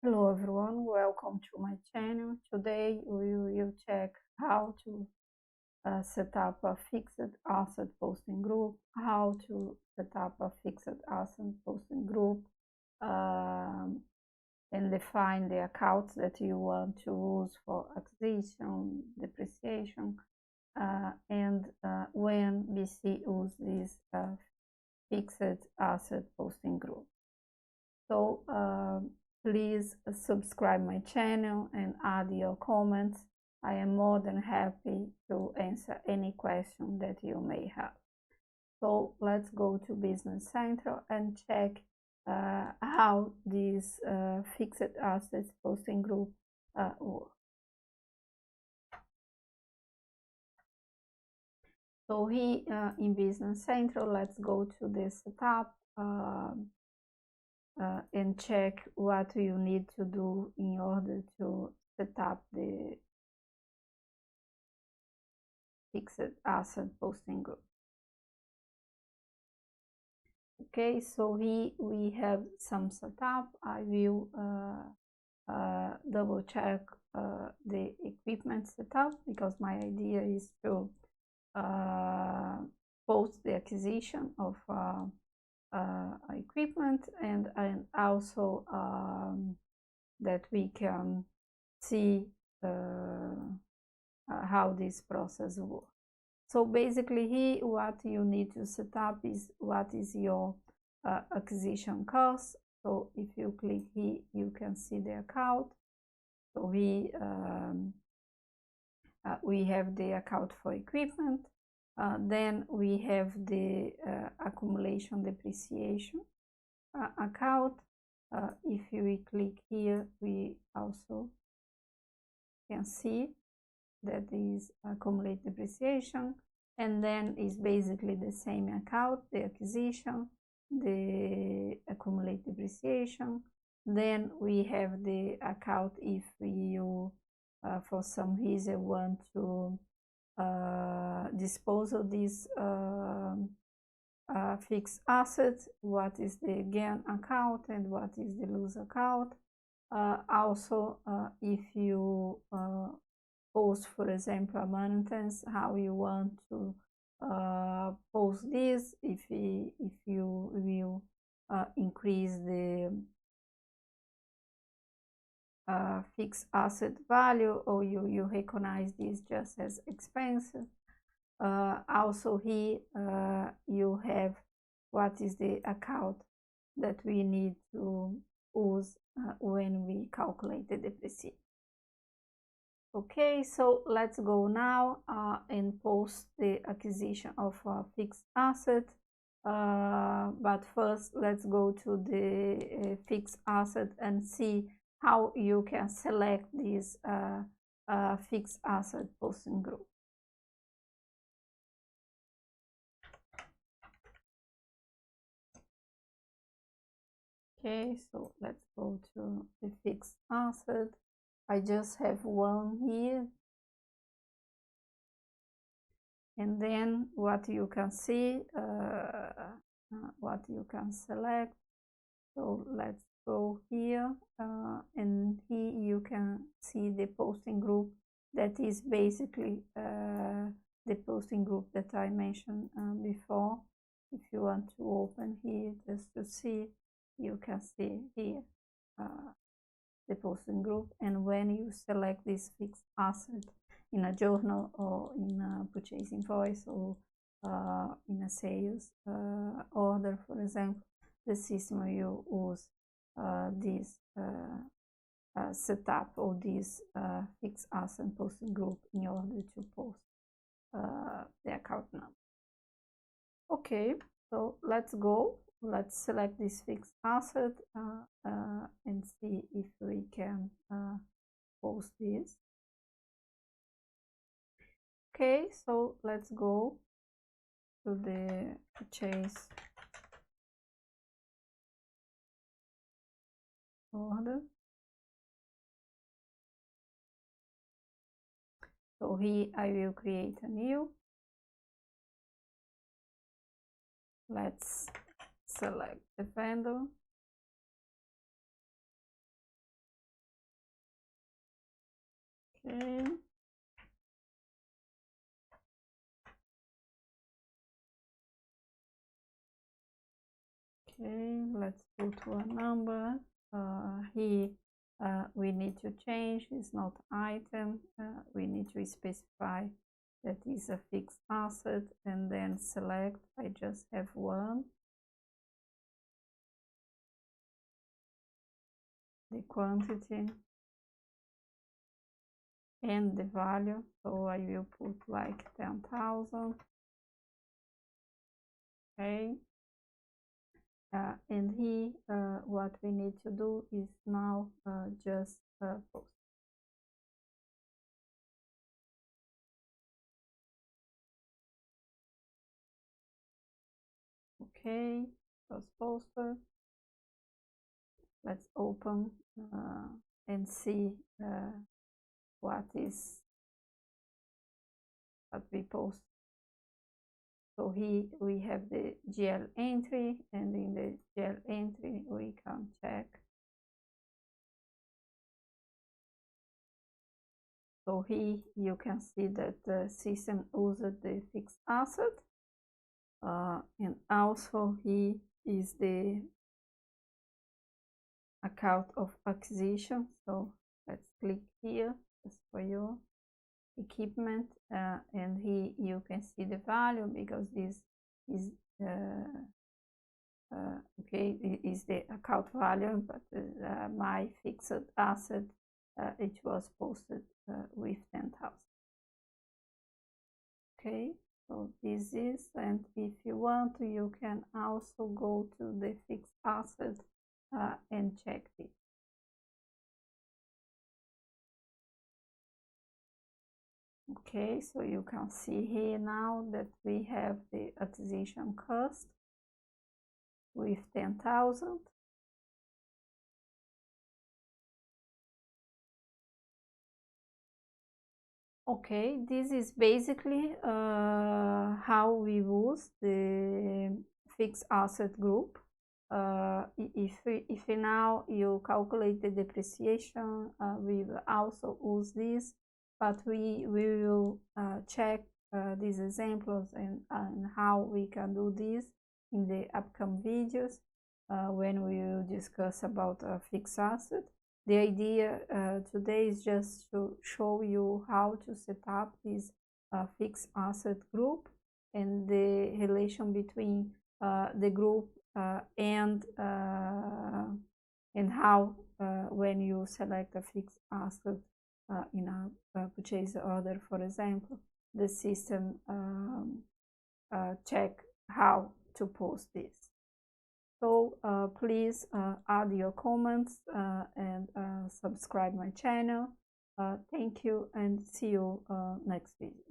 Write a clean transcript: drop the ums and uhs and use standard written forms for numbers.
Hello everyone, welcome to my channel. Today we will check how to set up a fixed asset posting group, how to set up a fixed asset posting group, and define the accounts that you want to use for acquisition, depreciation, and when BC use this fixed asset posting group. So please subscribe my channel and add your comments. I am more than happy to answer any question that you may have. So let's go to Business Central and check how this fixed assets posting group works. So here in Business Central, let's go to the setup and check what you need to do in order to set up the fixed asset posting group. Okay, so here we have some setup. I will double check the equipment setup because my idea is to post the acquisition of equipment and also that we can see how this process works. So basically here what you need to set up is what is your acquisition cost. So if you click here, you can see the account. So we have the account for equipment. Then we have the accumulation depreciation account. If we click here, we also can see that is accumulate depreciation, and then is basically the same account, the acquisition, the accumulate depreciation. Then we have the account if you for some reason want to dispose of this fixed asset, what is the gain account and what is the lose account. Also if you post, for example, a maintenance, how you want to post this, if you will increase the fixed asset value, or you recognize this just as expenses. Also here you have what is the account that we need to use when we calculate the depreciation. Okay, so let's go now and post the acquisition of a fixed asset. But first, let's go to the fixed asset and see how you can select this fixed asset posting group. Okay, so let's go to the fixed asset. I just have one here. And then what you can see, what you can select. So let's go here, and here you can see the posting group that is basically the posting group that I mentioned before. If you want to open here just to see, you can see here the posting group. And when you select this fixed asset in a journal or in a purchase invoice or in a sales order, for example, the system will use this setup or this fixed asset posting group in order to post the account number. Okay, so let's go. Let's select this fixed asset and see if we can post this. Okay, so let's go to the purchase order. So here I will create a new. Let's select the vendor. Okay. Okay, let's go to a number. Here we need to change, it's not item. We need to specify that is a fixed asset and then select. I just have one. The quantity and the value. So I will put like 10,000. Okay. And here, what we need to do is now just post. Okay, just posted. Let's open and see what we post. So here we have the GL entry, and in the GL entry we can check. So here you can see that the system used the fixed asset, and also here is the account of acquisition. So let's click here just for your equipment, and here you can see the value, because this is okay, is the account value, but my fixed asset, it was posted with 10,000. Okay, so this is, and if you want to, you can also go to the fixed asset and check it. Okay, so you can see here now that we have the acquisition cost with 10,000. Okay, this is basically how we use the fixed asset group. If now you calculate the depreciation, we will also use this, but we will check these examples and how we can do this in the upcoming videos when we will discuss about a fixed asset. The idea today is just to show you how to set up this fixed asset group and the relation between the group and how when you select a fixed asset in a purchase order, for example, the system check how to post this. So please add your comments and subscribe my channel. Thank you, and see you next video.